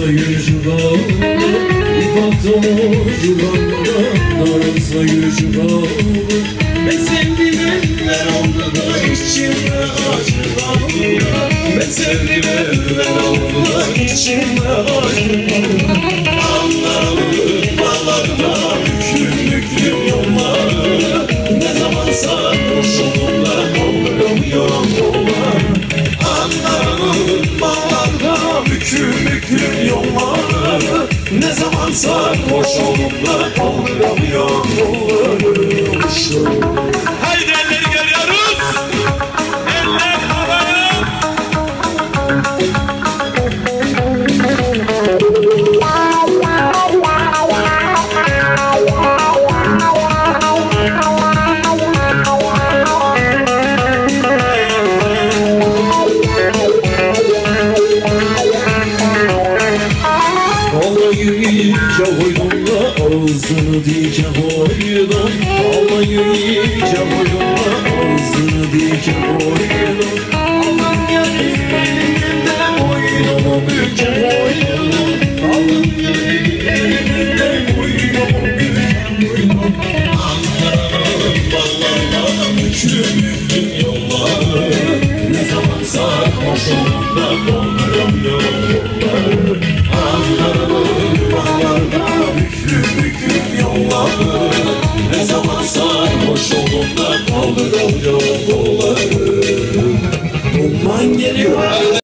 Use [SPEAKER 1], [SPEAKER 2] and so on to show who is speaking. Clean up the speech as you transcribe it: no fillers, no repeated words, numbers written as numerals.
[SPEAKER 1] yüzü kaldı, İpakta mocu kaldı, darılsa yüzü kaldı. Ben sevdim eller oldu da içime acı kaldı. Ben sevdim eller oldu da içime acı kaldı. Anlarım bağlarına büklüm büklüm yolları, ne zaman sarhoş olup da kaldıramıyorum yolları. Anlarım bağlarına büklüm büklüm yolları, ne zaman sarhoş olup da kaldıramıyorum yolları.
[SPEAKER 2] Haydi elleri görüyoruz. Eller havaya.
[SPEAKER 1] Ağlayı iyice koydum da ağzını dike koydum. Ağlayı iyice koydum da ağzını dike koydum. Aldım elimden boynumu büke koydum. Aldım elimden boynumu büke koydum. Ankara'nın bağlarına büklüm büklüm yolları, ne zaman sarhoş olup da dolduramıyorum yolları. Ankara'nın bağlarına büklüm büklüm yolları, ne zaman sarhoş olup da kaldıramıyorum yolları. Duman geliyor.